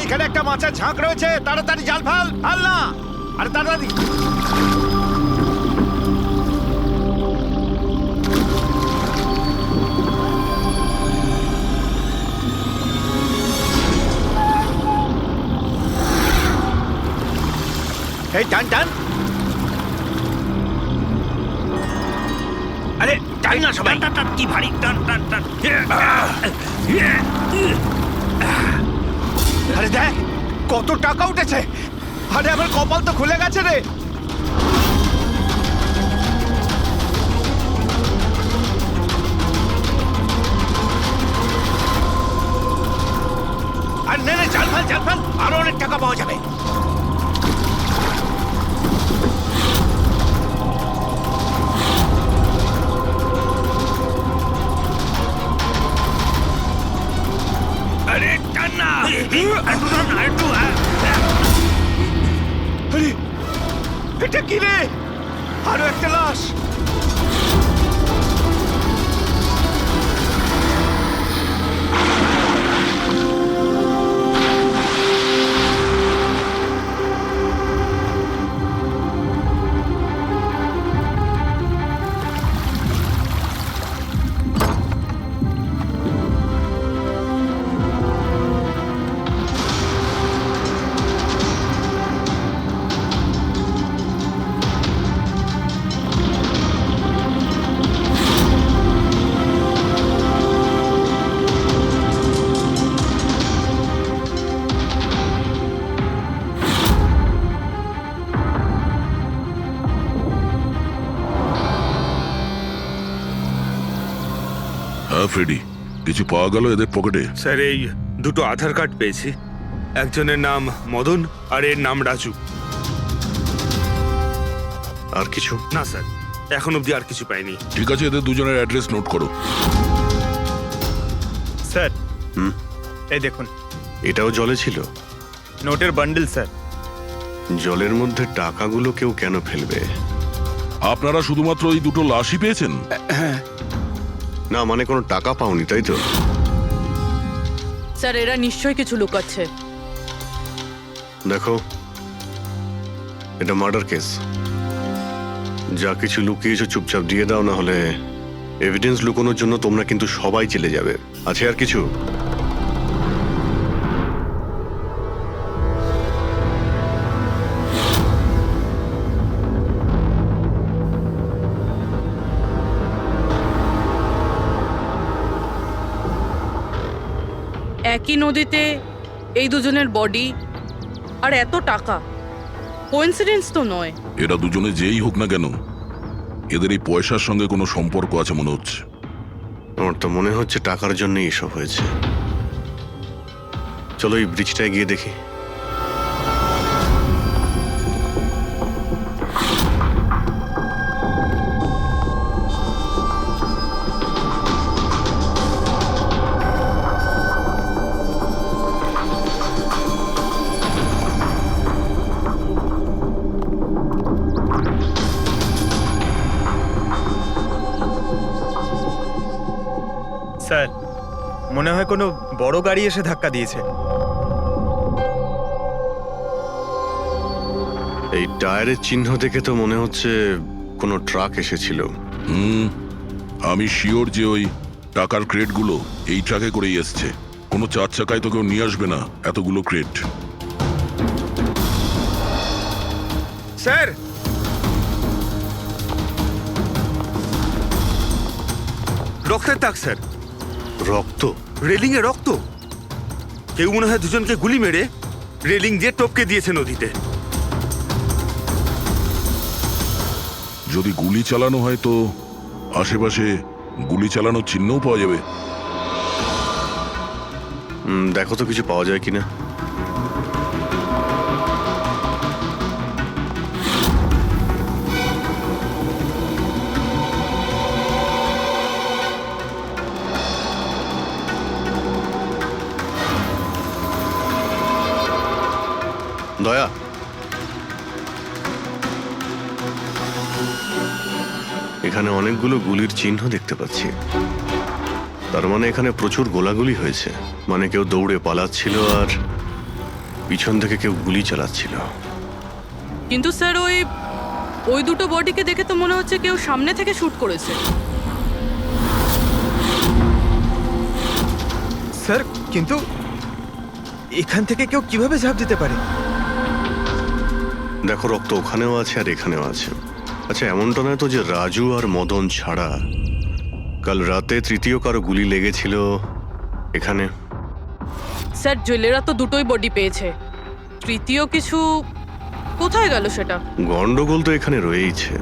এখানে একটা মাছের ঝাঁক রয়েছে, তাড়াতাড়ি জাল ফেল। ফেল না, আরে তাড়াতাড়ি। এই টান টান, আরে টান না সবাই। টান টান, কি ভারী, টান টান টান। আরে দেখ কত টাকা উঠেছে। আরে আমার কপাল তো খুলে গেছে রে। আর নে নে, জাল ফেল জাল ফেল, আরো অনেক টাকা পাওয়া যাবে। আরে টান না, একটু টান না, একটু। আরে এটা কি রে? আরো একটা লাশ। হ্যাঁ ফ্রেডি, কিছু পাওয়া গেল এদের পকেটে? স্যার, এই দুটো আধার কার্ড পেয়েছি। একজনের নাম মদন আর এর নাম রাজু। আর কিছু? না স্যার, এখন অবধি আর কিছু পাইনি। ঠিক আছে, এদের দুজনের অ্যাড্রেস নোট করো। স্যার এই দেখুন, এটাও জলে ছিল? নোটের বান্ডেল স্যার। জলের মধ্যে টাকাগুলো কেউ কেন ফেলবে? আপনারা শুধুমাত্র এই দুটো লাশই পেয়েছেন? না, মানে কোনো টাকা পাওনি, তাই তো? স্যার, এরা নিশ্চয়ই কিছু লুকাচ্ছে। দেখো, এটা মার্ডার কেস। যা কিছু লুকিয়েছো চুপচাপ দিয়ে দাও, না হলে এভিডেন্স লুকানোর জন্য তোমরা কিন্তু সবাই চলে যাবে। আছে আর কিছু? একই নদীতে এই দুজনের বডি আর এত টাকা, কোইন্সিডেন্স তো নয়। এরা দুজনে যেই হোক না কেন, এদের এই পয়সার সঙ্গে কোনো সম্পর্ক আছে মনে হচ্ছে। আমার তো মনে হচ্ছে টাকার জন্যই এসব হয়েছে। চলো এই ব্রিজটায় গিয়ে দেখি। স্যার, মনে হয় কোনো বড় গাড়ি এসে ধাক্কা দিয়েছে। এই টায়ারের চিহ্ন দেখে তো মনে হচ্ছে কোনো ট্রাক এসেছিল। আমি শিওর যে ওই টাকার ক্রেটগুলো এই ট্রাকে করেই এসছে। কোনো চার চাকায় তো কেউ নিয়ে আসবে না এতগুলো ক্রেট। স্যার, রক্তের দাগ স্যার। রক্ত? রেলিং এ রক্ত। কেউ মনে হয় দুজনকে গুলি মেরে রেলিং দিয়ে টপকে দিয়েছে নদীতে। যদি গুলি চালানো হয় তো আশেপাশে গুলি চালানোর চিহ্নও পাওয়া যাবে। দেখো তো কিছু পাওয়া যায় কিনা। দয়া, এখানে অনেকগুলো গুলির চিহ্ন দেখতে পাচ্ছি। তার মানে এখানে প্রচুর গোলাগুলি হয়েছে। মানে কেউ দৌড়ে পালাচ্ছিল আর পিছন থেকে কেউ গুলি চালাচ্ছিল। কিন্তু স্যার ওই দুটো বডিকে দেখে তো মনে হচ্ছে কেউ সামনে থেকে শুট করেছে। স্যার কিন্তু এখান থেকে কেউ কিভাবে ঝাঁপ দিতে পারে? দেখো, রক্ত ওখানেও আছে আর এখানেও আছে। আচ্ছা, এমনটা নয় তো যে রাজু আর মদন ছাড়া কাল রাতে তৃতীয় কারো গুলি লেগেছিল এখানে? স্যার জেলেরা তো দুটোই বডি পেয়েছে, তৃতীয় কিছু কোথায় গেল সেটা? গন্ডগোল তো এখানে রয়েইছে।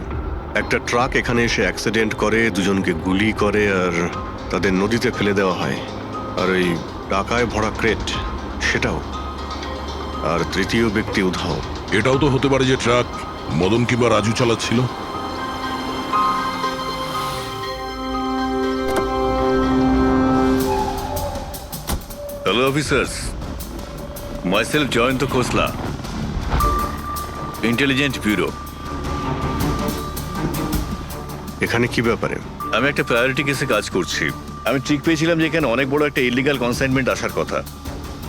একটা ট্রাক এখানে এসে অ্যাক্সিডেন্ট করে, দুজনকে গুলি করে আর তাদের নদীতে ফেলে দেওয়া হয়। আর ওই টাকায় ভরা ক্রেট সেটাও। আর তৃতীয় ব্যক্তি উধাও। এটাও তো হতে পারে যে ট্রাক মদন কিংবা রাজু চালাচ্ছিল। Hello officers, myself Jayant Khosla, Intelligence Bureau. এখানে কি ব্যাপারে? আমি একটা প্রায়োরিটি কেসে কাজ করছি। আমি ঠিক পেয়েছিলাম যে এখানে অনেক বড় একটা ইলিগাল কনসাইনমেন্ট আসার কথা।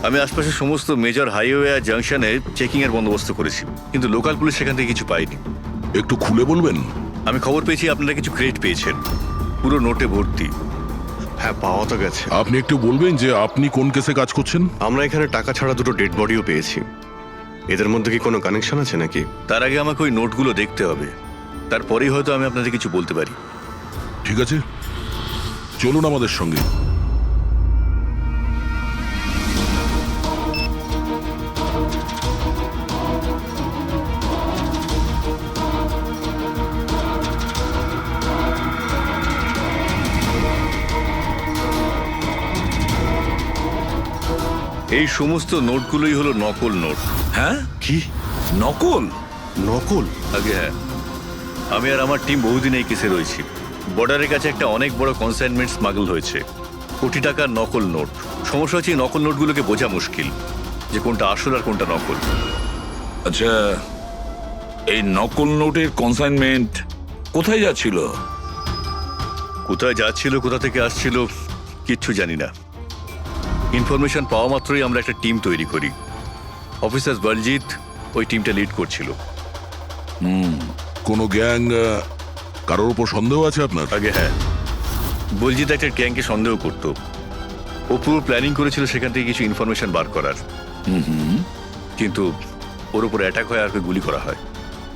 আমি আশপাশের সমস্ত মেজর হাইওয়ে আর জাংশনে চেকিং এর বন্দোবস্ত করেছি, কিন্তু লোকাল পুলিশ সেখান থেকে কিছু পায়নি। একটু খুলে বলবেন? আমি খবর পেয়েছি আপনারা কিছু ক্রেট পেয়েছেন, পুরো নোটে ভর্তি। হ্যাঁ, পাওয়া তো গেছে। আপনি একটু বলবেন যে আপনি কোন কেসে কাজ করছেন? আমরা এখানে টাকা ছাড়া দুটো ডেড বডিও পেয়েছি। এদের মধ্যে কি কোনো কানেকশন আছে নাকি? তার আগে আমাকে ওই নোটগুলো দেখতে হবে, তারপরেই হয়তো আমি আপনাদের কিছু বলতে পারি। ঠিক আছে, চলুন আমাদের সঙ্গে। এই সমস্ত নোটগুলোই হলো নকল নোট। হ্যাঁ, কি নকল? নকল? আগে হ্যাঁ, আমি আর আমার টিম বহুদিন এই কেসে রয়েছি। বর্ডারের কাছে একটা অনেক বড় কনসাইনমেন্ট স্মাগল হয়েছে, কোটি টাকার নকল নোট। সমস্যা হচ্ছে এই নকল নোটগুলোকে বোঝা মুশকিল যে কোনটা আসল আর কোনটা নকল। আচ্ছা, এই নকল নোটের কনসাইনমেন্ট কোথায় যাচ্ছিল? কোথায় যাচ্ছিল, কোথা থেকে আসছিল কিচ্ছু জানি না। ইনফরমেশন পাওয়া মাত্রই আমরা একটা টিম তৈরি করি। অফিসার বলজিৎ ওই টিমটা লিড করছিল। কোনো গ্যাং কারোর উপর সন্দেহ আছে আপনার? আগে হ্যাঁ, বলজিৎ একটা গ্যাংকে সন্দেহ করত। ও পুরো প্ল্যানিং করেছিল সেখান থেকে কিছু ইনফরমেশন বার করার। কিন্তু ওর উপর অ্যাটাক হয় আর ওকে গুলি করা হয়।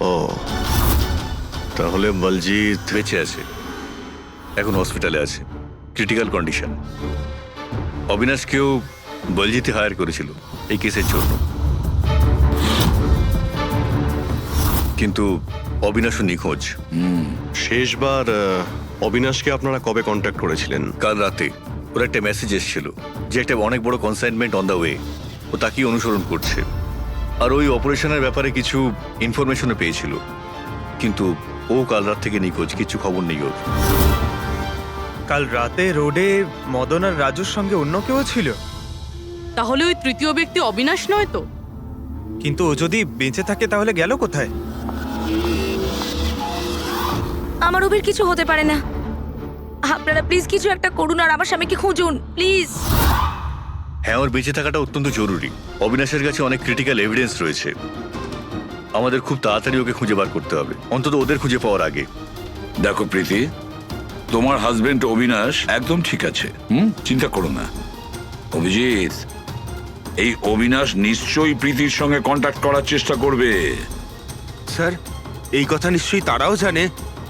ও, তাহলে বলজিৎ বেঁচে আছে, এখন হসপিটালে আছে, ক্রিটিক্যাল কন্ডিশন। অবিনাশকেও বলজিৎই হায়ার করেছিল এই কেসের জন্য, কিন্তু অবিনাশও নিখোঁজ। শেষবার অবিনাশকে আপনারা কবে কন্ট্যাক্ট করেছিলেন? কাল রাতে ওর একটা মেসেজ এসেছিল যে একটা অনেক বড় কনসাইনমেন্ট অন দ্য ওয়ে, ও তাকেই অনুসরণ করছে। আর ওই অপারেশনের ব্যাপারে কিছু ইনফরমেশনও পেয়েছিল, কিন্তু ও কাল রাত থেকে নিখোঁজ, কিছু খবর নেই ওর। কাল রাতে রোডে মদন আর রাজুর সঙ্গে অন্য কেউ ছিল? তাহলে ওই তৃতীয় ব্যক্তি অবিনাশ নয় তো? কিন্তু ও যদি বেঁচে থাকে তাহলে গেল কোথায়? আমার ওবের কিছু হতে পারে না। আপনারা প্লিজ কিছু একটা করুন আর আমার স্বামীকে খুঁজুন প্লিজ। হ্যাঁ, ওর বেঁচে থাকাটা অত্যন্ত জরুরি। অবিনাশের কাছে অনেক ক্রিটিক্যাল এভিডেন্স রয়েছে, আমাদের খুব তাড়াতাড়ি ওকে খুঁজে বার করতে হবে, অন্তত ওদের খুঁজে পাওয়ার আগে। দেখো প্রীতি, তোমার হাজবেন্ড অবিনাশ একদম ঠিক আছে, চিন্তা করো না। অভিজিৎ, এই অবিনাশ নিশ্চয়ই প্রীতির সঙ্গে কন্ট্যাক্ট করার চেষ্টা করবে। স্যার, এই কথা নিশ্চয়ই তারাও জানে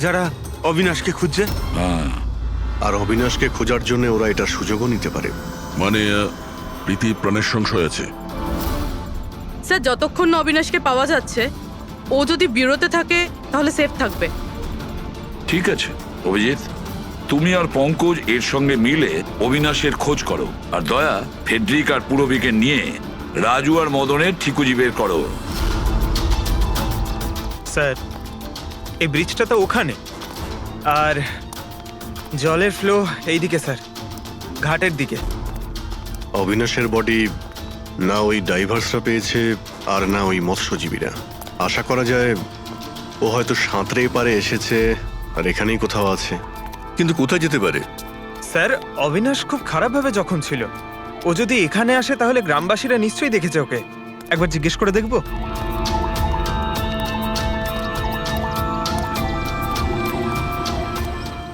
যারা অবিনাশকে খুঁজছে। হ্যাঁ, আর অবিনাশকে খোঁজার জন্য ওরা এটার সুযোগও নিতে পারে। মানে প্রীতি প্রাণের সংশয় আছে। স্যার যতক্ষণ না অবিনাশকে পাওয়া যাচ্ছে, ও যদি বিরতে থাকে তাহলে সেফ থাকবে। ঠিক আছে অভিজিৎ, তুমি আর পঙ্কজ এর সঙ্গে মিলে অবিনাশের খোঁজ করো, আর দয়া ফেডরিক আর পুরবিকে নিয়ে রাজু আর মদনের ঠিকুজি বের করো। স্যার, এই ব্রিজটা তো ওখানে, আর জলের ফ্লো এইদিকে স্যার, ঘাটের দিকে। অবিনাশের বডি না ওই ডাইভার্সরা পেয়েছে আর না ওই মৎস্যজীবীরা। আশা করা যায় ও হয়তো সাঁতরে পারে এসেছে আর এখানেই কোথাও আছে। কিন্তু কোথায় যেতে পারে? স্যার, অবিনাশ খুব খারাপভাবে জখম ছিল। ও যদি এখানে আসে তাহলে গ্রামবাসীরা নিশ্চয়ই দেখেছে ওকে। একবার জিজ্ঞেস করে দেখবো?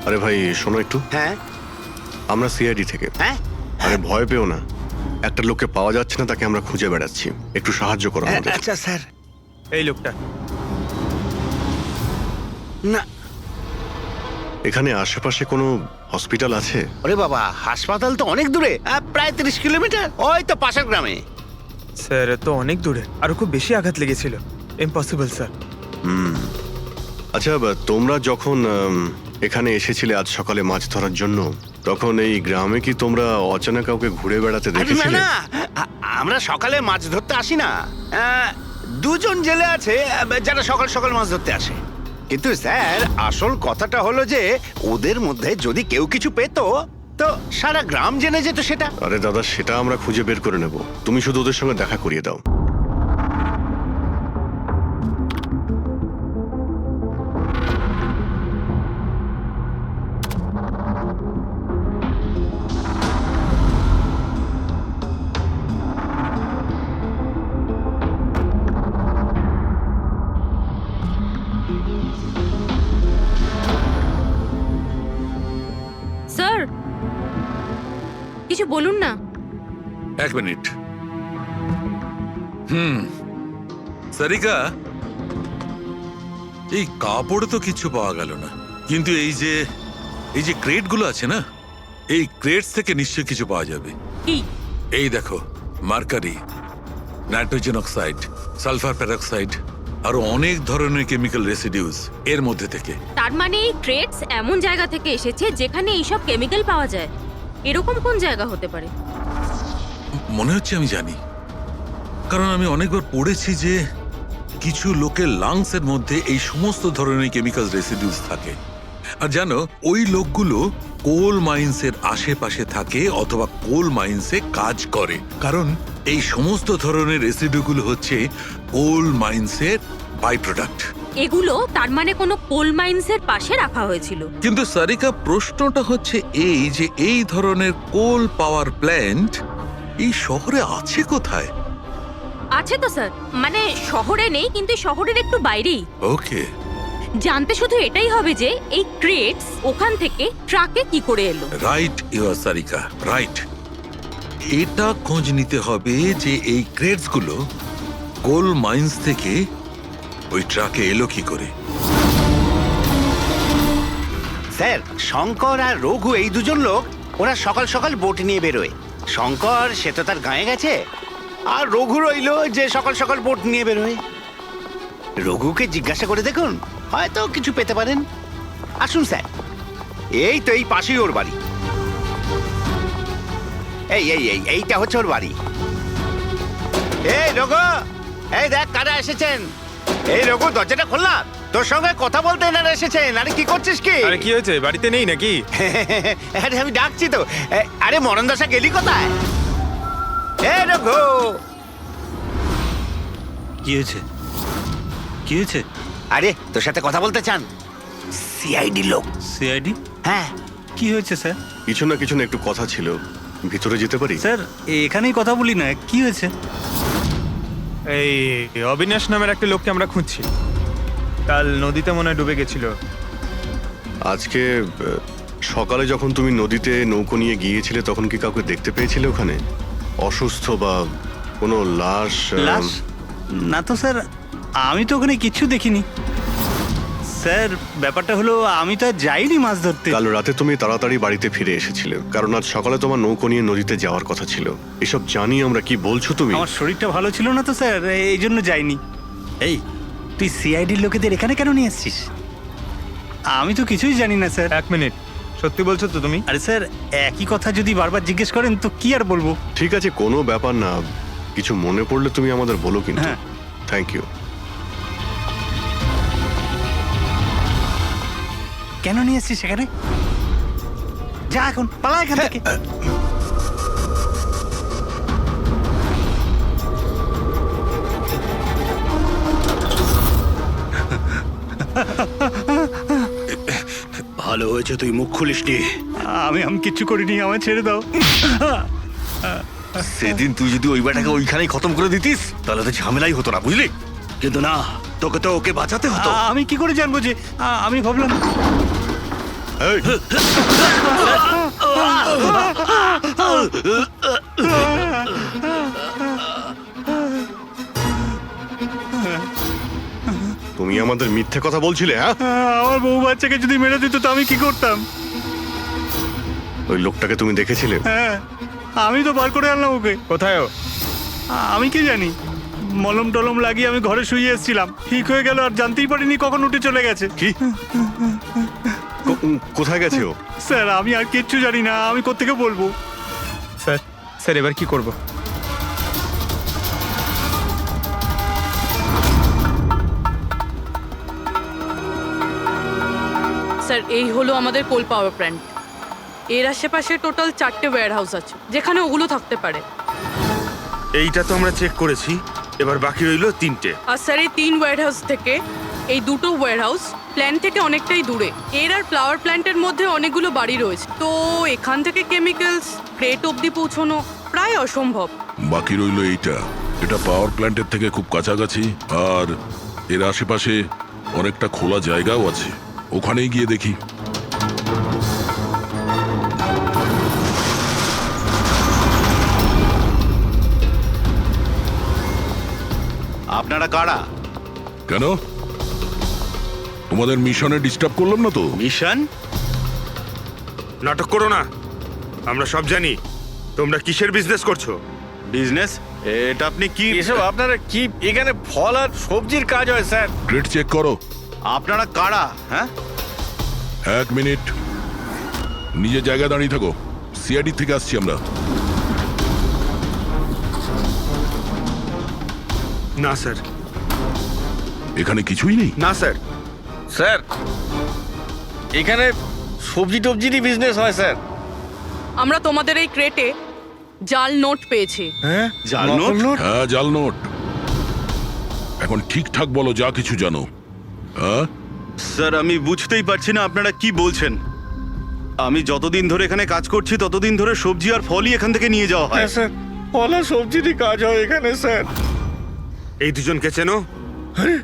আরে ভাই শোনো একটু, হ্যাঁ আমরা সিআইডি থেকে। হ্যাঁ আরে ভয় পেও না, একটা লোককে পাওয়া যাচ্ছে না, তাকে আমরা খুঁজে বেড়াচ্ছি, একটু সাহায্য করো আমাদের। আচ্ছা স্যার। এই লোকটা। না এখানে আশেপাশে কোনো হসপিটাল আছে? ওরে বাবা, হাসপাতাল তো অনেক দূরে, প্রায় 30 কিলোমিটার, ওই তো পাশের গ্রামে। স্যার তো অনেক দূরে, আরো খুব বেশি আঘাত লেগেছিল। Impossible sir. আচ্ছা তোমরা যখন এখানে এসেছিলে আজ সকালে মাছ ধরার জন্য, তখন এই গ্রামে কি তোমরা অচেনা কাউকে ঘুরে বেড়াতে আরে না দেখেছিলে? না, আমরা সকালে মাছ ধরতে আসি না। দুজন জেলে আছে যারা সকাল সকাল মাছ ধরতে আসে। কিন্তু স্যার আসল কথাটা হলো যে ওদের মধ্যে যদি কেউ কিছু পেতো তো সারা গ্রাম জেনে যেত সেটা। আরে দাদা, সেটা আমরা খুঁজে বের করে নেব, তুমি শুধু ওদের সঙ্গে দেখা করিয়ে দাও। স্যার কিছু বলুন না। এক মিনিট। সারিকা, এই কাপড়ে তো কিছু পাওয়া গেল না, কিন্তু এই যে ক্রেটগুলো আছে না, এই ক্রেটস থেকে নিশ্চয়ই কিছু পাওয়া যাবে। কি? এই দেখো, mercury, nitrogen oxide, sulphur peroxide, আরো অনেক ধরনের কেমিক্যাল রেসিডিউস এর মধ্যে থেকে। তার মানে এই ক্রেটস এমন জায়গা থেকে এসেছে যেখানে এইসব কেমিক্যাল পাওয়া যায়। এরকম কোন জায়গা হতে পারে? মনে হচ্ছে আমি জানি, কারণ আমি অনেকবার পড়েছি যে কিছু লোকের লাংসের মধ্যে এই সমস্ত ধরনের কেমিক্যাল রেসিডিউস থাকে। আর জানো, ওই লোকগুলো কোল মাইন্সের আশেপাশে থাকে অথবা কোল মাইন্সে কাজ করে, কারণ এই সমস্ত ধরনের রেসিডিউগুলো হচ্ছে কোল মাইন্সের বাই প্রোডাক্ট। এগুলো তার মানে কোনো কোল মাইন্সের পাশে রাখা হয়েছিল। কিন্তু সারিকা, প্রশ্নটা হচ্ছে এই যে এই ধরনের কোল পাওয়ার প্ল্যান্ট এই শহরে আছে কোথায়? আছে তো স্যার, মানে শহরে নেই, কিন্তু শহরের একটু বাইরেই। ওকে, জানতে শুধু এটাই হবে যে এই ক্রেটস ওখান থেকে ট্রাকে কি করে এলো। Right your Sarika, right. এটা খোঁজ নিতে হবে যে এই ক্রেটস গুলো কোল মাইন্স থেকে ওই ট্রাকে এলো কি করে। স্যার শঙ্কর আর রঘু এই দুজন লোক, ওরা সকাল সকাল বোট নিয়ে বেরোয়। শঙ্কর সে তো তার গায়ে গেছে, আর রঘু রইলো যে সকাল সকাল বোট নিয়ে বেরোয়। রঘুকে জিজ্ঞাসা করে দেখুন, হয়তো কিছু পেতে পারেন। আসুন স্যার, এই তো এই পাশেই ওর বাড়ি। এইটা হচ্ছে ওর বাড়ি। এই রঘু, এই দেখ কারা এসেছেন। এই রঘু, দরজাটা খোলা, তোর সঙ্গে কথা বলতে এনারা এসেছেন। আরে কি করছিস কি? আরে কি হয়েছে, বাড়িতে নেই নাকি? আরে আমি ডাকছি তো। আরে মরণ দশা গেলি কোথায়? এই রঘু। কি হয়েছে? কি হয়েছে? আরে তোর সাথে কথা বলতে চান সিআইডি লোক। সিআইডি? হ্যাঁ। কি হয়েছে স্যার? কিছু না একটু কথা ছিল, ভিতরে যেতে পারি? স্যার এখানেই কথা বলি না, কি হয়েছে? এই অবিনাশ নামের একটা লোককে আমরা খুঁজছি। কাল নদীতে মনে হয় ডুবে গেছিল। আজকে সকালে যখন তুমি নদীতে নৌকো নিয়ে গিয়েছিলে, তখন কি কাউকে দেখতে পেয়েছিলে ওখানে অসুস্থ বা কোনো লাশ? লাশ? না তো স্যার, আমি তো ওখানে কিছু দেখিনি। স্যার ব্যাপারটা হলো, আমি তো আর যাইনি মাছ ধরতে। কাল রাতে তুমি তাড়াতাড়ি বাড়িতে ফিরে এসেছিলে, কারণ আজ সকালে তোমার নৌকো নিয়ে নদীতে যাওয়ার কথা ছিল। এসব জানি আমরা, কি বলছো তুমি? আমার শরীরটা ভালো ছিল না তো স্যার, এই জন্য যাইনি। এই তুই সিআইডির লোকেদের এখানে কেন নিয়ে এসছিস? আমি তো কিছুই জানি না স্যার। এক মিনিট, সত্যি বলছো তো তুমি? আরে স্যার, একই কথা যদি বারবার জিজ্ঞেস করেন তো কি আর বলবো। ঠিক আছে, কোনো ব্যাপার না, কিছু মনে পড়লে তুমি আমাদের বলো কিন্তু। হ্যাঁ। Thank you. কেন নিয়ে এসছিস সেখানে? যা এখন, পালা এখান থেকে। ভালো হয়েছে তুই মুখ খুলিসনি। আমি কিচ্ছু করিনি, আমায় ছেড়ে দাও। সেদিন তুই যদি ওই বেটাকে ওইখানেই খতম করে দিতিস তাহলে তো ঝামেলাই হতো না, বুঝলি? কিন্তু না, তোকে তো ওকে বাঁচাতে হতো। আমি কি করে জানবো যে আমি ভাবলাম এই, তুমি আমাদের মিথ্যে কথা বলছিলে, হ্যাঁ? আমার বউ বাচ্চাকে যদি মেরে দিত তো আমি কি করতাম? ওই লোকটাকে তুমি দেখেছিলে? হ্যাঁ, আমি তো বার করে আনলাম ওকে। কোথায় ও? আমি কি জানি, মলম টলম লাগিয়ে আমি ঘরে শুয়ে এসেছিলাম, ঠিক হয়ে গেল আর জানতেই পারিনি কখন উঠে চলে গেছে। কি? কোথায় গেছে ও? স্যার আমি আর কিচ্ছু জানি না, আমি কোত্থেকে বলবো? স্যার স্যার এবার কি করব? স্যার এই হলো আমাদের কোল পাওয়ার প্ল্যান্ট। এর আশেপাশে টোটাল 4টে ওয়্যার হাউস আছে যেখানে ওগুলো থাকতে পারে। এইটা তো আমরা চেক করেছি, এবার বাকি রইলো 3টে। আর স্যার এই 3 ওয়্যার হাউস থেকে এই 2টো ওয়্যার হাউস প্ল্যান্ট থেকে অনেকটাই দূরে। এর আর ফ্লাওয়ার প্ল্যান্টের মধ্যে অনেকগুলো বাড়ি রয়েছে, তো এখান থেকে কেমিক্যালস ক্রেট অবধি পৌঁছানো প্রায় অসম্ভব। বাকি রইলো এইটা, এটা পাওয়ার প্ল্যান্টের থেকে খুব কাছাকাছি আর এর আশেপাশে অনেকটা খোলা জায়গাও আছে, ওখানেই গিয়ে দেখি। আপনারা কারা? কেন, তোমাদের মিশনে ডিস্টার্ব করলাম না তো? মিশন? নাটক করো না, আমরা সব জানি তোমরা কিসের বিজনেস করছো। বিজনেস? এটা আপনি কি? এসব আপনারা কি? এখানে ফল আর সবজির কাজ হয় স্যার। ক্রেট চেক করো। আপনারা কারা? হ্যাঁ, 1 মিনিট, নিজের জায়গায় দাঁড়িয়ে থাকো। সিআইডি থেকে আসছি আমরা। না স্যার, এখানে কিছুই নেই। না স্যার। স্যার এখানে সবজি টবজিরই বিজনেস হয় স্যার। আমরা তোমাদের এই ক্রেটে জাল নোট পেয়েছি। হ্যাঁ, জাল নোট? হ্যাঁ, জাল নোট। এখন ঠিকঠাক বলো যা কিছু জানো। হ্যাঁ, স্যার আমি বুঝতেই পারছি না আপনারা কি বলছেন। আমি যতদিন ধরে এখানে কাজ করছি ততদিন ধরে সবজি আর ফলই এখান থেকে নিয়ে যাওয়া হয়। হ্যাঁ স্যার, ফল আর সবজিরই কাজ হয় এখানে স্যার। এই দুজনকে চেনো? আরে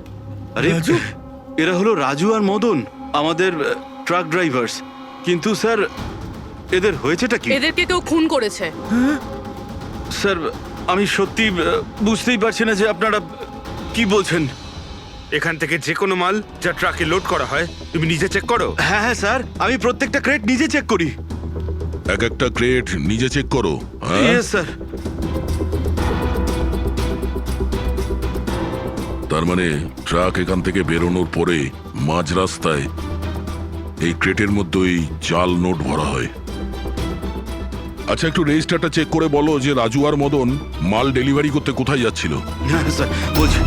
এরা হলো রাজু আর মদন, আমাদের ট্রাক ড্রাইভার্স। কিন্তু স্যার এদের হয়েছেটা কি? এদেরকে কেউ খুন করেছে। স্যার আমি সত্যি বুঝতেই পারছি না যে আপনারা কি বলছেন। এখান থেকে যে কোনো মাল যা ট্রাকে লোড করা হয় তুমি নিজে চেক করো। হ্যাঁ হ্যাঁ স্যার, আমি প্রত্যেকটা ক্রেট নিজে চেক করি। এক একটা ক্রেট নিজে চেক করো? হ্যাঁ ইয়েস স্যার। তার মানে ট্রাক এখান থেকে বেরোনোর পরে মাঝ রাস্তায় এই ক্রেটের মধ্যেই জাল নোট ভরা হয়। আচ্ছা, একটু রেজিস্টারটা চেক করে বলো যে রাজু আর মদন মাল ডেলিভারি করতে কোথায় যাচ্ছিল। হ্যাঁ স্যার বলছি।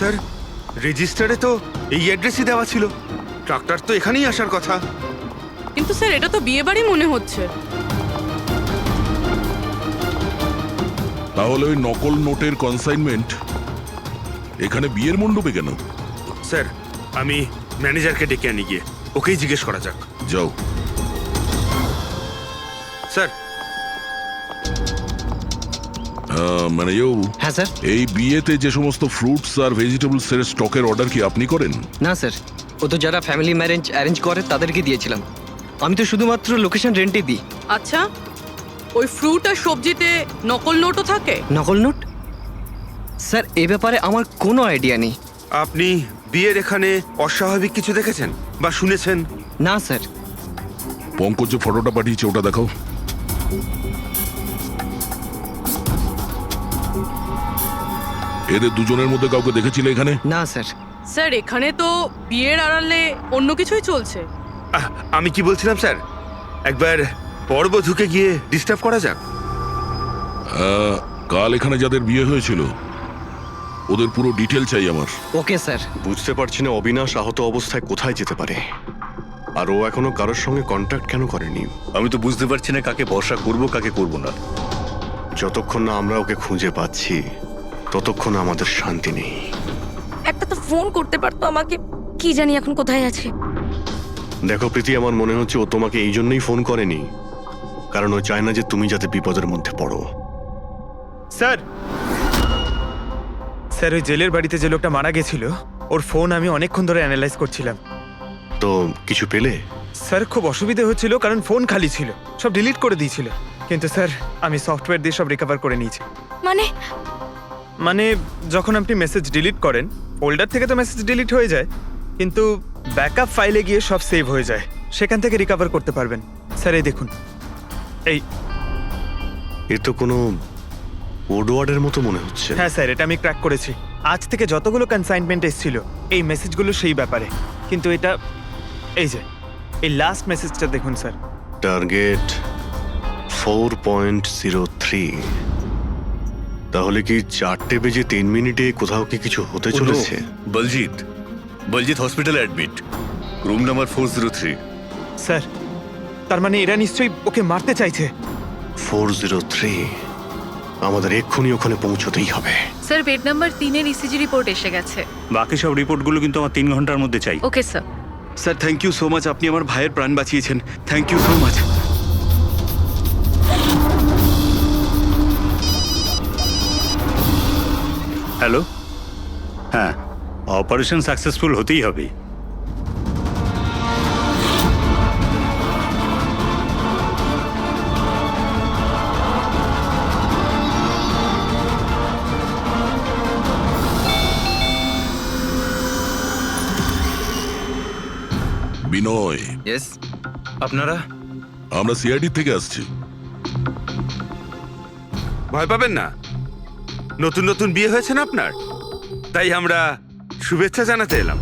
স্যার রেজিস্টারে তো এই অ্যাড্রেসই দেওয়া ছিল, ট্রাকটার তো এখানেই আসার কথা। কিন্তু স্যার এটা তো বিয়ে বাড়ি মনে হচ্ছে। তাহলে ওই নকল নোটের কনসাইনমেন্ট এখানে বিয়ের মণ্ডপে কেন? স্যার আমি ম্যানেজারকে ডেকে আনি, গিয়ে ওকেই জিজ্ঞেস করা যাক। যাও। স্যার। মানে হ্যাঁ স্যার। এই বিয়েতে যে সমস্ত ফ্রুটস আর ভেজিটেবলস এর স্টকের অর্ডার কি আপনি করেন? না স্যার, ও তো যারা ফ্যামিলি ম্যারেজ অ্যারেঞ্জ করে তাদেরকে দিয়েছিলাম। আমি তো শুধুমাত্র লোকেশন রেন্টে দিই। আচ্ছা, ওই ফ্রুট আর সবজিতে নকল নোটও থাকে? নকল নোট? স্যার এ ব্যাপারে আমার কোনো আইডিয়া নেই। আপনি বিয়ের এখানে অস্বাভাবিক কিছু দেখেছেন বা শুনেছেন? না স্যার। পঙ্কজ যে ফটোটা পাঠিয়েছে ওটা দেখাও। এদের দুজনের মধ্যে কাউকে দেখেছিলে এখানে? না স্যার। স্যার এখানে তো বিয়ের আড়ালে অন্য কিছুই চলছে। আমি কি বলছিলাম স্যার, একবার পরবধূকে গিয়ে ডিস্টার্ব করা যাক। কাল এখানে যাদের বিয়ে হয়েছিল ওদের পুরো ডিটেল চাই আমার। Okay sir. বুঝতে পারছি না অবিনাশ আহত অবস্থায় কোথায় যেতে পারে, আর ও এখনো কারোর সঙ্গে কন্ট্যাক্ট কেন করেনি। আমি তো বুঝতে পারছি না কাকে ভরসা করব কাকে করব না। যতক্ষণ না আমরা ওকে খুঁজে পাচ্ছি ততক্ষণ আমাদের শান্তি নেই। একটা তো ফোন করতে পারতো আমাকে, কি জানি এখন কোথায় আছে। দেখো প্রীতি, আমার মনে হচ্ছে ও তোমাকে এই জন্যই ফোন করেনি, কারণ ও চায় না যে তুমি যাতে বিপদের মধ্যে পড়ো। স্যার, স্যার ওই জেলের বাড়িতে যে লোকটা মারা গেছিল ওর ফোন আমি অনেকক্ষণ ধরে অ্যানালাইজ করছিলাম। তো কিছু পেলে? স্যার খুব অসুবিধে হচ্ছিল কারণ ফোন খালি ছিল, সব ডিলিট করে দিয়েছিল। কিন্তু স্যার আমি সফটওয়্যার দিয়ে সব রিকভার করে নিয়েছি। মানে যখন আপনি মেসেজ ডিলিট করেন ফোল্ডার থেকে তো মেসেজ ডিলিট হয়ে যায়, কিন্তু ব্যাকআপ ফাইলে গিয়ে সব সেভ হয়ে যায়, সেখান থেকে রিকভার করতে পারবেন। স্যার এই দেখুন, এই এ তো কোনো কোডওয়ার্ডের মতো মনে হচ্ছে। হ্যাঁ স্যার, এটা আমি ক্র্যাক করেছি। আজ থেকে যতগুলো কনসাইনমেন্ট এসেছিল এই মেসেজগুলো সেই ব্যাপারে, কিন্তু এটা এই যে এই লাস্ট মেসেজটা দেখুন স্যার। টার্গেট 4.03। তাহলে কি 4:03 কোথাও কি কিছু হতে চলেছে? বলজিৎ হসপিটালে অ্যাডমিট, রুম নাম্বার 403। স্যার তার মানে এরা নিশ্চয়ই ওকে মারতে চাইছে। 403, আমাদের এক্ষুনি ওখানে পৌঁছতেই হবে। স্যার বেড নাম্বার 3-এর ইসিজি রিপোর্ট এসে গেছে। বাকি সব রিপোর্টগুলো কিন্তু আমার 3 ঘন্টার মধ্যে চাই। Okay sir. Sir thank you so much, আপনি আমার ভাইয়ের প্রাণ বাঁচিয়েছেন। Thank you so much. Hello, হ্যাঁ অপারেশন সাকসেসফুল হতেই হবে। বিনয়, ইয়েস, আপনারা? আমরা সিআইডি থেকে আসছি। ভয় পাবেন না, নতুন নতুন বিয়ে হয়েছে না আপনার, তাই আমরা শুভেচ্ছা জানাতে এলাম।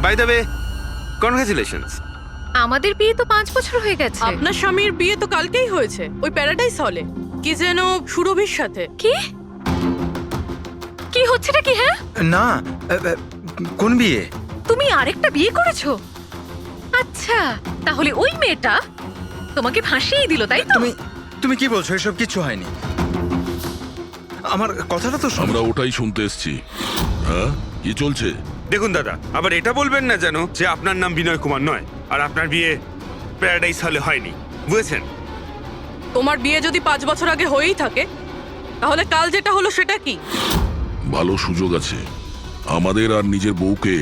By the way, congratulations. আমাদের বিয়ে তো 5 বছর হয়ে গেছে। আপনার স্বামীর বিয়ে তো কালকেই হয়েছে, ওই প্যারাডাইস হলে, কি যেন সুরভির সাথে। কি কি হচ্ছেটা কি? হ্যাঁ না, কোন বিয়ে? তুমি আরেকটা বিয়ে করেছো? আচ্ছা, তাহলে ওই মেয়েটা তোমাকে ফাঁসিয়ে দিল, তাই তো? তুমি কি বলছো? এসব কিছু হয়নি। আমার কথাটা তো আমরা ওটাই শুনতে এসেছি। হ্যাঁ, কি চলছে? দেখুন দাদা, আবার এটা বলবেন না যেন যে আপনার নাম বিনয় কুমার নয় আর আপনার বিয়ে প্যারাডাইস হলে হয়নি, বুঝেছেন? তোমার বিয়ে যদি 5 বছর আগে হয়েই থাকে, তাহলে কাল যেটা হলো সেটা কি? ভালো সুযোগ আছে, আমাদের আর নিজের বউকে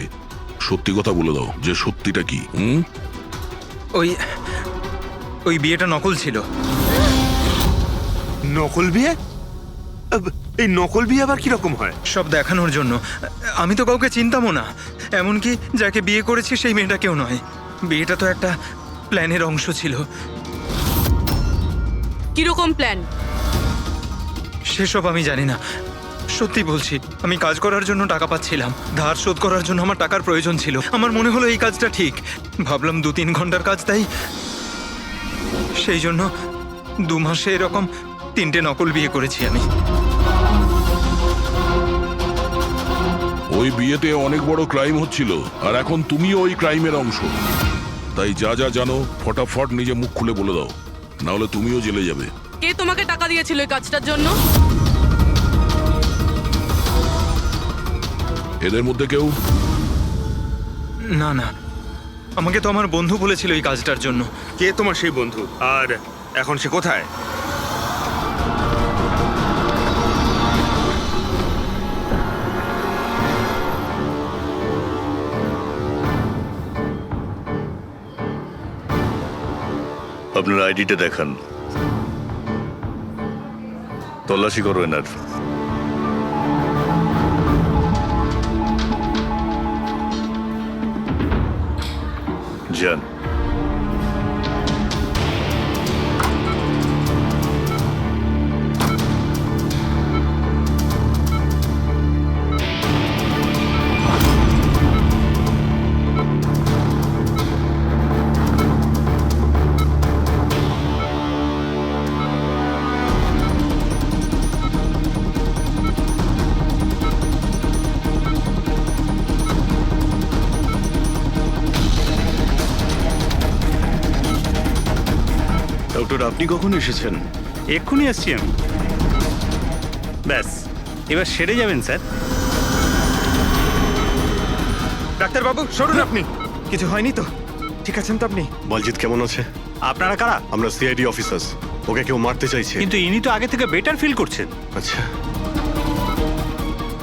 সত্যি কথা বলে দাও যে সত্যিটা কি। ওই বিয়েটা নকল ছিল। নকল বিয়ে? এই নকল বিয়ে আবার কিরকম হয়? সব দেখানোর জন্য। আমি তো কাউকে চিনতামও না, এমনকি যাকে বিয়ে করেছি সেই মেয়েটাকেও নয়। বিয়েটা তো একটা প্ল্যানের অংশ ছিল। কিরকম প্ল্যান? সেসব আমি জানি না, সত্যি বলছি। আমি কাজ করার জন্য টাকা পাচ্ছিলাম, ধার শোধ করার জন্য আমার টাকার প্রয়োজন ছিল। আমার মনে হলো এই কাজটা ঠিক, ভাবলাম 2-3 ঘন্টার কাজ, তাই সেই জন্য 2 মাসে এরকম 3টে নকল বিয়ে করেছি আমি। ওই বিয়েতে অনেক বড় ক্রাইম হচ্ছিল, আর এখন তুমিও ওই ক্রাইমের অংশ। তাই যা যা জানো ফটাফট নিজে মুখ খুলে বলে দাও, না হলে তুমিও জেলে যাবে। কে তোমাকে টাকা দিয়েছিল এই কাজটার জন্য? এদের মধ্যে কেউ? না না, আমাকে তো আমার বন্ধু বলেছিল এই কাজটার জন্য। কে তোমার সেই বন্ধু, আর এখন সে কোথায়? আপনার আইডিটা দেখান, তল্লাশি করো এনার। যান। ডক্টর আপনি কখন এসেছেন? এক্ষুনি আসছি আমি। ব্যাস, এবার সেরে যাবেন স্যার। ডাক্তারবাবু সরুন আপনি। কিছু হয়নি তো? ঠিক আছেন তো আপনি? বলজিৎ কেমন আছে? আপনারা কারা? আমরা সিআইডি অফিসার্স। ওকে কেউ মারতে চাইছে। কিন্তু ইনি তো আগে থেকে বেটার ফিল করছেন। আচ্ছা,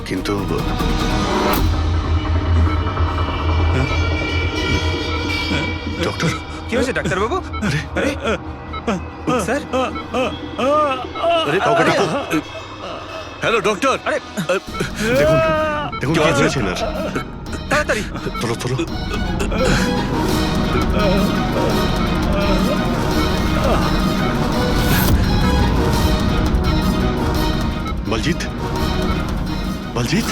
কিন্তু ডক্টর, কি হয়েছে ডাক্তারবাবু? আরে স্যার, আরে কাউকে ডাকো। Hello doctor. আরে দেখুন দেখুন কি হয়েছে না। তাড়াতাড়ি। তোলো তোলো। বলজিৎ, বলজিৎ,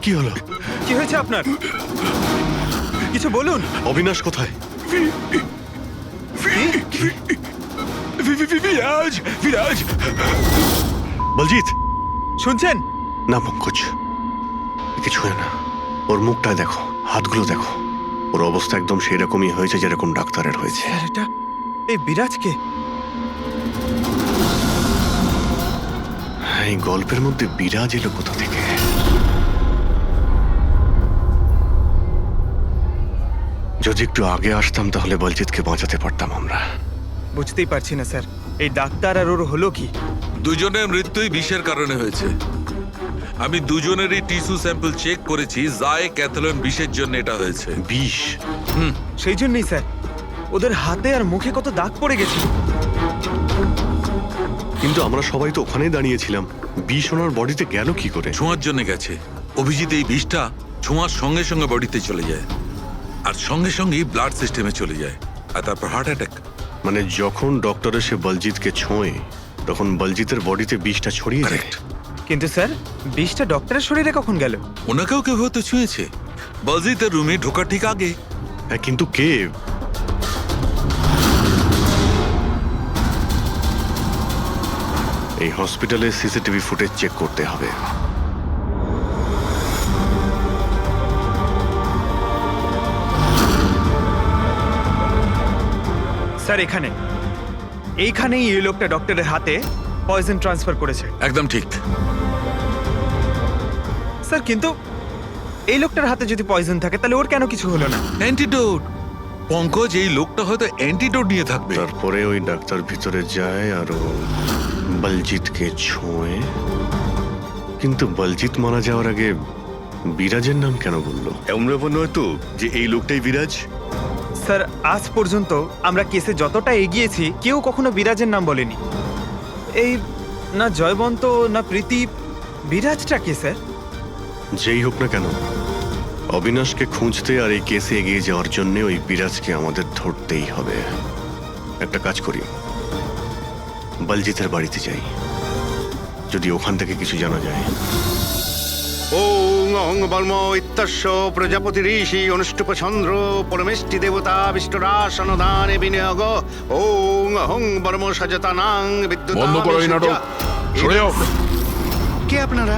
কি হলো? কি হয়েছে আপনার? কিছু বলুন। অবিনাশ কোথায়? বিরাজ, বিরাজ। বলজিৎ, শুনছেন? না পঙ্কজ, কিছু হয় না। ওর মুখটায় দেখো, হাতগুলো দেখো। ওর অবস্থা একদম সেই রকমই হয়েছে যেরকম ডাক্তারের হয়েছে। স্যার, এটা এই বিরাজকে? এই গল্পের মধ্যে বিরাজ এলো কোথা থেকে? যদি একটু আগে আসতাম তাহলে বলজিৎকে বাঁচাতে পারতাম আমরা। বুঝতেই পারছি না স্যার, এই ডাক্তার আর ওর হলো কি? দুজনের মৃত্যুই বিষের কারণে হয়েছে। আমি দুজনেরই টিস্যু স্যাম্পল চেক করেছি, জায় ক্যাথলন বিষের জন্য এটা হয়েছে। বিষ? সেই জন্যই স্যার, ওদের হাতে আর মুখে কত দাগ পড়ে গেছে। কিন্তু আমরা সবাই তো ওখানেই দাঁড়িয়েছিলাম। বিষ ওনার বডিতে গেল কি করে? ছোঁয়ার জন্য গেছে। অভিজিৎ, এই বিষটা ছোঁয়ার সঙ্গে সঙ্গে বডিতে চলে যায়, আর সঙ্গে সঙ্গেই ব্লাড সিস্টেমে চলে যায়, আর তারপর হার্ট অ্যাটাক। মানে যখন ডক্টর এসে বলজিৎকে ছোঁয়ে তখন বলজিতের বডিতে বিষটা ছড়িয়ে যায়। কারেক্ট। কিন্তু স্যার, বিষটা ডক্টরের শরীরে কখন গেল? ওনাকেও কেউ হয়তো ছুঁয়েছে বলজিতের রুমে ঢোকার ঠিক আগে। হ্যাঁ, কিন্তু কে? এই হসপিটালে সিসিটিভি ফুটেজ চেক করতে হবে। স্যার, এইখানেই এই লোকটা ডক্টরের হাতে পয়জন ট্রান্সফার করেছে। একদম ঠিক। স্যার, কিন্তু এই লোকটার হাতে যদি পয়জন থাকে তাহলে ওর কেন কিছু হলো না? অ্যান্টিডোট। পঙ্কজ, এই লোকটা হয়তো অ্যান্টিডোট নিয়ে থাকবে। তারপরে ওই ডাক্তার ভিতরে যায় আর ও বলজিৎকে ছোঁয়ে। কিন্তু বলজিৎ মারা যাওয়ার আগে বিরাজের নাম কেন বললো? এমন ব্যাপার নয় তো যে এই লোকটাই বিরাজ? স্যার, আজ পর্যন্ত আমরা কেসে যতটা এগিয়েছি কেউ কখনো বিরাজের নাম বলেনি। এই না জয়বন্ত না প্রীতি, বিরাজটা কে স্যার? যেই হোক না কেন, অবিনাশকে খুঁজতে আর এই কেসে এগিয়ে যাওয়ার জন্য ওই বিরাজকে আমাদের ধরতেই হবে। একটা কাজ করি, বলজিতের বাড়িতে যাই, যদি ওখান থেকে কিছু জানা যায়। ওং অং বর্ম ইত্যস্য প্রজাপতি ঋষি অনুষ্ঠুপ চন্দ্র পরমেষ্টি দেবতা বিষ্ণুরাসনদানে বিনিয়োগ ওং অং বর্ম সজতানাং বিদ্যুৎ। বন্ধ করো এই নাটক, সরে যাও। কে আপনারা?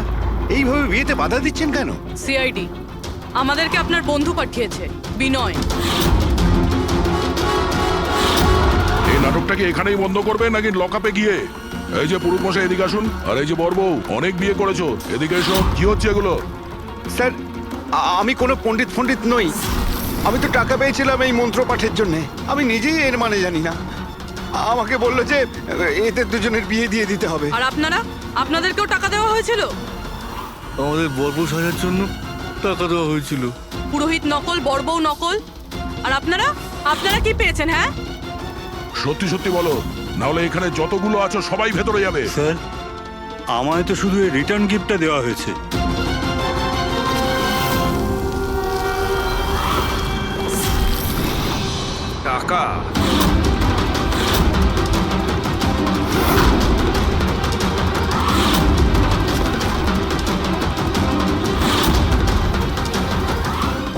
এইভাবে বিয়েতে বাধা দিচ্ছেন কেন? সিআইডি আমাদেরকে আপনার বন্ধু পাঠিয়েছে, বিনয়। এই নাটকটাকে এখানেই বন্ধ করবে নাকি লকআপে গিয়ে? এই যে পুরুষ মশাই, এদিকে আসুন। আর এই যে বরবউ, অনেক বিয়ে করেছো, এদিকে এসো। কি হচ্ছে এগুলো? স্যার, আমি কোনো পণ্ডিত নই। আমি তো টাকা পেয়েছিলাম এই মন্ত্র পাঠের জন্য। আমি নিজেই এর মানে জানি না। আমাকে বললো যে এদের দুজনের বিয়ে দিয়ে দিতে হবে। আর আপনাদেরকেও টাকা দেওয়া হয়েছিল? আমাদের বর্ব সাজার জন্য টাকা দেওয়া হয়েছিল। পুরোহিত নকল, বড়বউ নকল। আর আপনারা কি পেয়েছেন? হ্যাঁ, সত্যি সত্যি বলো, নাহলে এখানে যতগুলো আছো সবাই ভেতরে যাবে। স্যার, আমায় তো শুধু এই রিটার্ন গিফটটা দেওয়া হয়েছে। টাকা?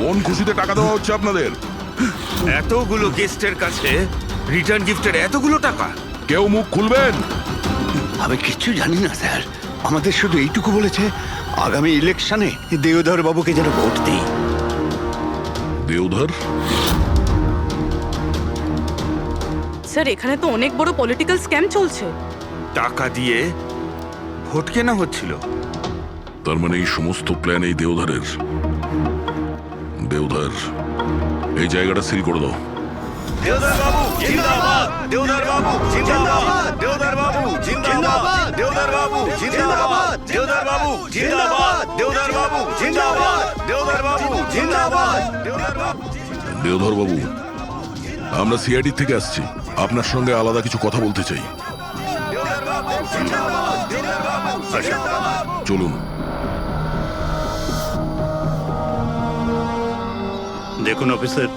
কোন খুশিতে টাকা দেওয়া হচ্ছে আপনাদের? এতগুলো গেস্টের কাছে রিটার্ন গিফটের এতগুলো টাকা? কেউ মুখ খুলবেন? আমি কিচ্ছু জানি না স্যার। আমাদের শুধু এইটুকু বলেছে, আগামী ইলেকশনে দেওধর বাবুকে যেন ভোট দিই। দেওধর? স্যার এখানে তো অনেক বড় পলিটিক্যাল স্ক্যাম চলছে। টাকা দিয়ে ভোট কেনা হচ্ছিল। তার মানে এই সমস্ত প্ল্যান এই দেওধারের। দেওধার, এই জায়গাটা সিল করে দাও। দেওদার বাবু জিন্দাবাদ, দেওদার বাবু জিন্দাবাদ, দেওদার বাবু জিন্দাবাদ, দেওদার বাবু জিন্দাবাদ, দেওদার বাবু জিন্দাবাদ, দেওদার বাবু জিন্দাবাদ, দেওদার বাবু জিন্দাবাদ, দেওদার বাবু। দেওধর বাবু, আমরা সিআইডি থেকে আসছি, আপনার সঙ্গে আলাদা কিছু কথা বলতে চাই। চলুন। দেখুন অফিসার,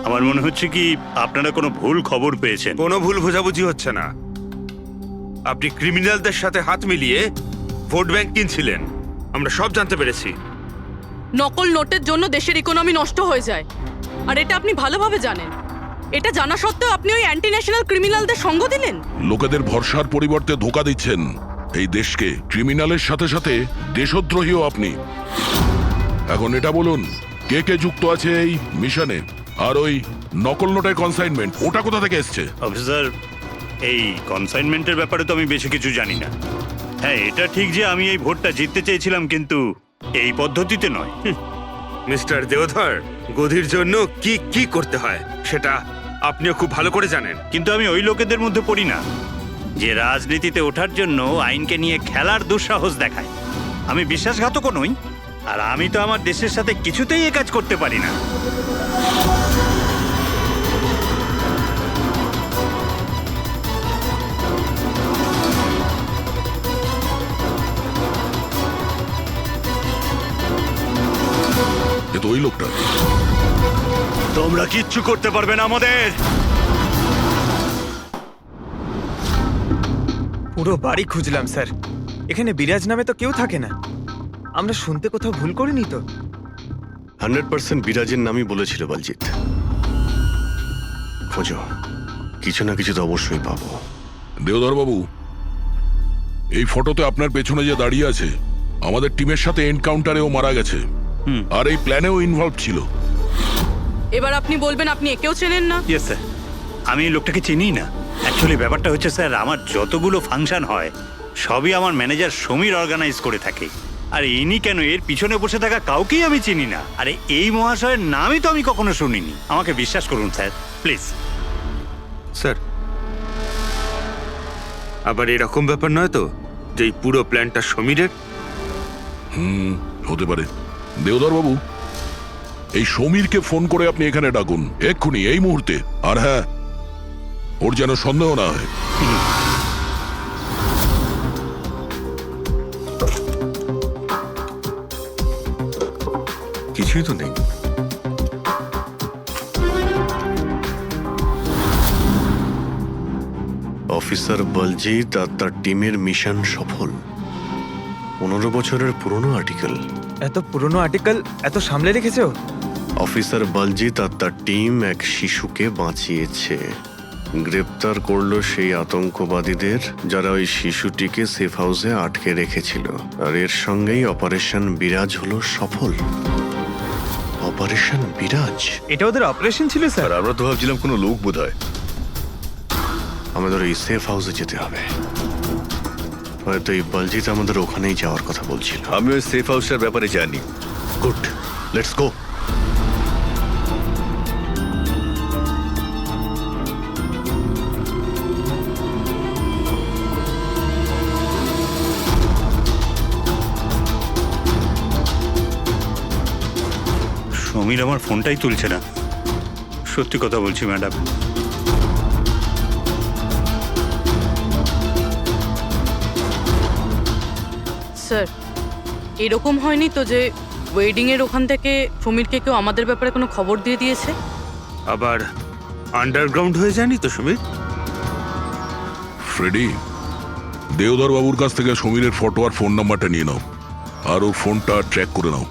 আমার মনে হচ্ছে কি আপনারা কোনো ভুল খবর পেয়েছেন। কোনো ভুল বোঝাবুঝি হচ্ছে না। আপনি ক্রিমিনালদের সাথে হাত মিলিয়ে ভোট ব্যাংক কিনছিলেন, আমরা সব জানতে পেরেছি। নকল নোটের জন্য দেশের ইকোনমি নষ্ট হয়ে যায়, আর এটা আপনি ভালোভাবে জানেন। এটা জানা সত্ত্বেও আপনি ওই অ্যান্টি ন্যাশনাল ক্রিমিনালদের সঙ্গ দিলেন। লোকেদের ভরসার পরিবর্তে ধোকা দিচ্ছেন এই দেশকে। ক্রিমিনালের সাথে সাথে দেশদ্রোহীও আপনি। এখন এটা বলুন, কে কে যুক্ত আছে এই মিশনে? আর ওই নকল নোটের কনসাইনমেন্ট, ওটা কোথা থেকে এসছে? অফিসার, এই কনসাইনমেন্টের ব্যাপারে তো আমি বেশি কিছু জানি না। হ্যাঁ, এটা ঠিক যে আমি এই ভোটটা জিততে চেয়েছিলাম, কিন্তু এই পদ্ধতিতে নয়। মিস্টার দেওধর, গদির জন্য কি কি করতে হয় সেটা আপনিও খুব ভালো করে জানেন। কিন্তু আমি ওই লোকেদের মধ্যে পড়ি না যে রাজনীতিতে ওঠার জন্য আইনকে নিয়ে খেলার দুঃসাহস দেখায়। আমি বিশ্বাসঘাতকও নই, আর আমি তো আমার দেশের সাথে কিছুতেই এ কাজ করতে পারি না। এ তো ওই লোকটা। তোমরা কিচ্ছু করতে পারবে না আমাদের। পুরো বাড়ি খুঁজলাম স্যার, এখানে বিরাজ নামে তো কেউ থাকে না। আমরা শুনতে কোথাও ভুল করিনি তো? 100% বিরাজের নামই বলেছিল বলজিৎ। খোঁজো, কিছু না কিছু তো অবশ্যই পাবো। দেওধর বাবু, এই ফটোতে আপনার পেছনে যে দাঁড়িয়ে আছে, আমাদের টিমের সাথে এনকাউন্টারেও মারা গেছে, আর এই প্ল্যানেও ইনভলভ ছিল। এবার আপনি বলবেন আপনি একেও চেনেন না? ইয়েস স্যার, আমি এই লোকটাকে চিনি না। অ্যাকচুয়ালি ব্যাপারটা হচ্ছে স্যার, আমার যতগুলো ফাংশন হয় সবই আমার ম্যানেজার সমীর অর্গানাইজ করে থাকে। আর ইনি কেন, এর পিছনে বসে থাকা কাউকেই আমি চিনি না। আরে এই মহাশয়ের নামই তো আমি কখনো শুনিনি। আমাকে বিশ্বাস করুন স্যার, প্লিজ। স্যার, আবার এরকম ব্যাপার নয় তো যে এই পুরো প্ল্যানটা সমীরের? হতে পারে। দেওধর বাবু, এই সমীরকে ফোন করে আপনি এখানে ডাকুন এক্ষুনি, এই মুহূর্তে। আর হ্যাঁ, ওর যেন সন্দেহ না হয়। কিছুই তো নেই। অফিসার বলজিৎ আর তার টিমের মিশন সফল। 15 বছরের পুরনো আর্টিকেল। এত পুরনো আর্টিকেল এত সামলে রেখেছো? অফিসার বলজিৎ আর তার টিম এক শিশুকে বাঁচিয়েছে। গ্রেপ্তার করলো সেই আতঙ্কবাদীদের যারা ওই শিশুটিকে সেফ হাউসে আটকে রেখেছিল। আর এর সঙ্গেই অপারেশন বিরাজ হলো সফল। অপারেশন বিরাজ, এটা ওদের অপারেশন ছিল স্যার? আর আমরা তো ভাবছিলাম কোনো লোক বোধ হয়। আমাদের এই সেফ হাউসে যেতে হবে। হয়তো এই বলজিৎ আমাদের ওখানেই যাওয়ার কথা বলছিল। আমি ওই সেফ হাউসটার ব্যাপারে জানি। Good, let's go. সমীর আমার ফোনটাই তুলছে না। সত্যি কথা বলছি ম্যাডাম। স্যার, এরকম হয়নি তো যে ওয়েডিং এর ওখান থেকে সমীরকে কেউ আমাদের ব্যাপারে কোনো খবর দিয়ে দিয়েছে? আবার আন্ডারগ্রাউন্ড হয়ে যায়নি তো সমীর? ফ্রেডি, দেওধর বাবুর কাছ থেকে সমীরের ফটো আর ফোন নাম্বারটা নিয়ে নাও, আর ওর ফোনটা ট্র্যাক করে নাও।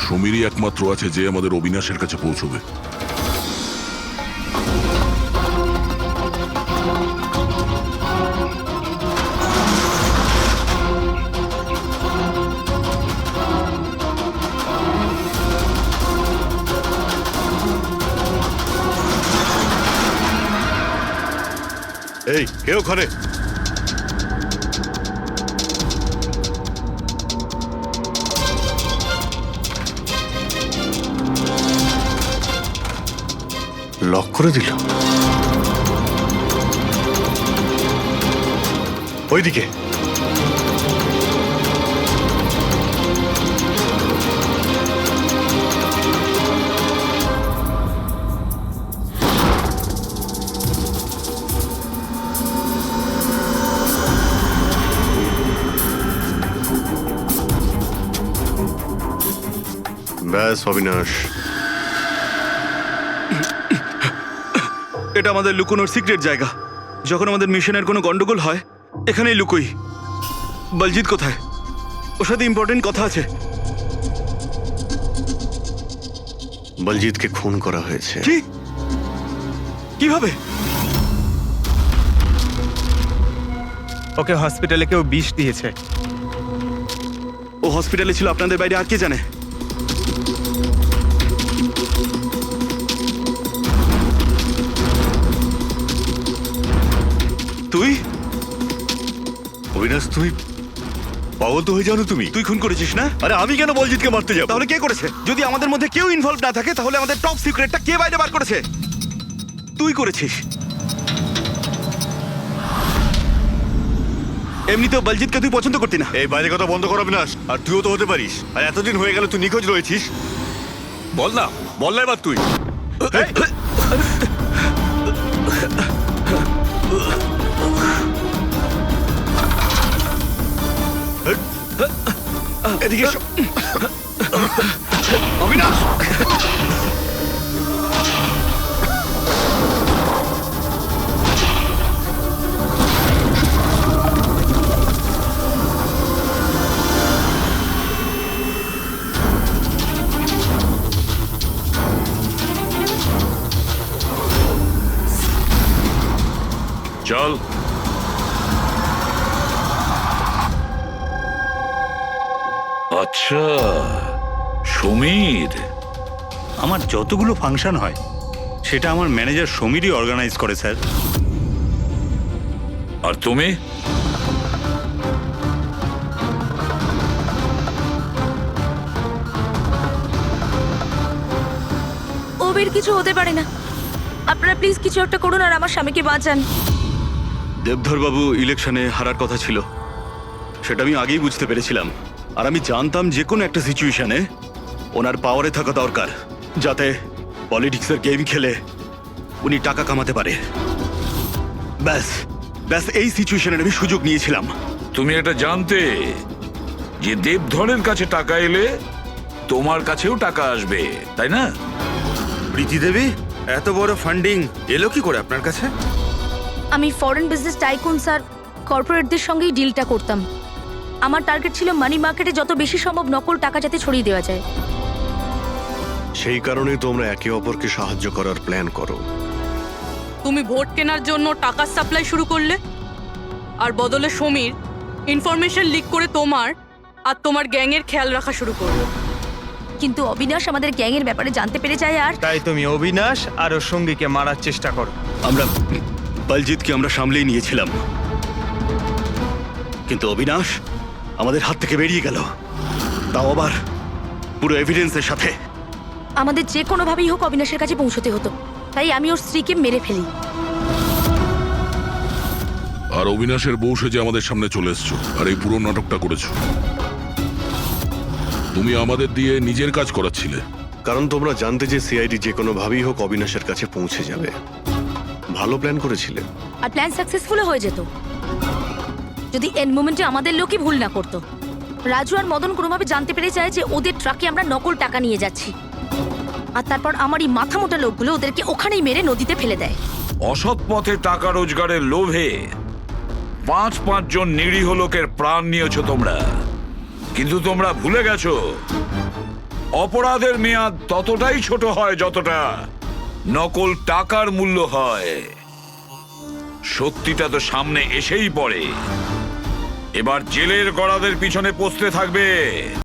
সমীরই একমাত্র আছে যে আমাদের অবিনাশের কাছে পৌঁছবে। এই কে ওখানে? লক করে দিল। ওইদিকে ব্যাস অবিনাশ, এটা আমাদের লুকোনোর সিক্রেট জায়গা। যখন আমাদের মিশনের কোনো গন্ডগোল হয় এখানেই লুকোই। বলজিৎ কোথায়? ওর সাথে ইম্পর্টেন্ট কথা আছে। বলজিৎকে খুন করা হয়েছে। কি? কিভাবে? ওকে হসপিটালে কেউ বিষ দিয়েছে। ও হসপিটালে ছিল, আপনাদের বাইরে আর কে জানে? তুই? অবিনাশ, তুমি পাগল তো হয়ে যাও না তুমি? তুই খুন করেছিস না? আরে আমি কেন বলজিৎকে মারতে যাব? তাহলে কে করেছে? যদি আমাদের মধ্যে কেউ ইনভলভ না থাকে তাহলে আমাদের টপ সিক্রেটটা কে বাইরে বার করেছে? তুই করেছিস। এমনিতেও বলজিৎকে তুই পছন্দ করতি না। এই বাইরে কথা বন্ধ কর অবিনাশ। আর তুইও তো হতে পারিস। আর এতদিন হয়ে গেল তুই নিখোঁজ রয়েছিস। বল না এবার তুই। এদিকে এসো। অবিনাশ! চল। আচ্ছা, সমীর। আমার যতগুলো ফাংশন হয় সেটা আমার ম্যানেজার সমীরই অর্গানাইজ করে স্যার। আর তুমি? ওবের কিছু হতে পারে না। আপনারা প্লিজ কিছু একটা করুন আর আমার স্বামীকে বাঁচান। দেবধর বাবু ইলেকশনে হারার কথা ছিল, সেটা আমি আগেই বুঝতে পেরেছিলাম। আর আমি জানতাম যে কোনো একটা সিচুয়েশনে ওনার পাওয়ারে থাকা দরকার, যাতে পলিটিক্সের গেম খেলে উনি টাকা কামাতে পারে। ব্যাস ব্যাস এই সিচুয়েশনের আমি সুযোগ নিয়েছিলাম। তুমি এটা জানতে যে দেবধরের কাছে টাকা এলে তোমার কাছেও টাকা আসবে, তাই না? প্রীতি দেবী, এত বড় ফান্ডিং এলো কি করে আপনার কাছে? আমি ফরেন বিজনেস টাইকুন স্যার কর্পোরেটদের সঙ্গেই ডিলটা করতাম। আমার টার্গেট ছিল মানি মার্কেটে যত বেশি সম্ভব নকল টাকা যাতে ছড়িয়ে দেওয়া যায়। সেই কারণেই তোমরা একে অপরকে সাহায্য করার প্ল্যান করো। তুমি ভোট কেনার জন্য টাকার সাপ্লাই শুরু করলে, আর বদলে সমীর ইনফরমেশন লিক করে তোমার আর তোমার গ্যাংয়ের খেয়াল রাখা শুরু করলো। কিন্তু অবিনাশ আমাদের গ্যাংয়ের ব্যাপারে জানতে পেরে যায় আর তাই তুমি অবিনাশ আর ওর সঙ্গীকে মারার চেষ্টা করো। আমরা বলজিৎকে আমরা সামলেই নিয়েছিলাম, কিন্তু অবিনাশ আমাদের হাত থেকে বেরিয়ে গেল, তাও আবার পুরো এভিডেন্সের সাথে। আমাদের যে কোনোভাবেই হোক অবিনাশের কাছে পৌঁছতে হতো, তাই আমি ওর স্ত্রীকে মেরে ফেলি। আর অবিনাশের বউ সেজে আমাদের সামনে চলে এসছো আর এই পুরো নাটকটা করেছো। তুমি আমাদের দিয়ে নিজের কাজ করাচ্ছিলে, কারণ তোমরা জানতে যে সিআইডি যে কোনো ভাবেই হোক অবিনাশের কাছে পৌঁছে যাবে। ভালো প্ল্যান করেছিলে। আর প্ল্যান সাকসেসফুল হয়ে যেত যদি এন্ড মোমেন্টে আমাদের লোকই ভুল না করতো। রাজু আর মদন কোনোভাবে জানতে পেরে যায় যে ওদের ট্রাকে আমরা নকল টাকা নিয়ে যাচ্ছি, আর তারপর আমার এই মাথা মোটা লোকগুলো ওদেরকে ওখানেই মেরে নদীতে ফেলে দেয়। অসৎ পথে টাকা রোজগারের লোভে 5 জন নিরীহ লোকের প্রাণ নিয়েছো তোমরা, কিন্তু তোমরা ভুলে গেছো অপরাধের মেয়াদ ততটাই ছোট হয় যতটা নকল টাকার মূল্য হয়। সত্যিটা তো সামনে এসেই পড়ে। এবার জেলের গড়াদের পিছনে পৌঁছতে থাকবে।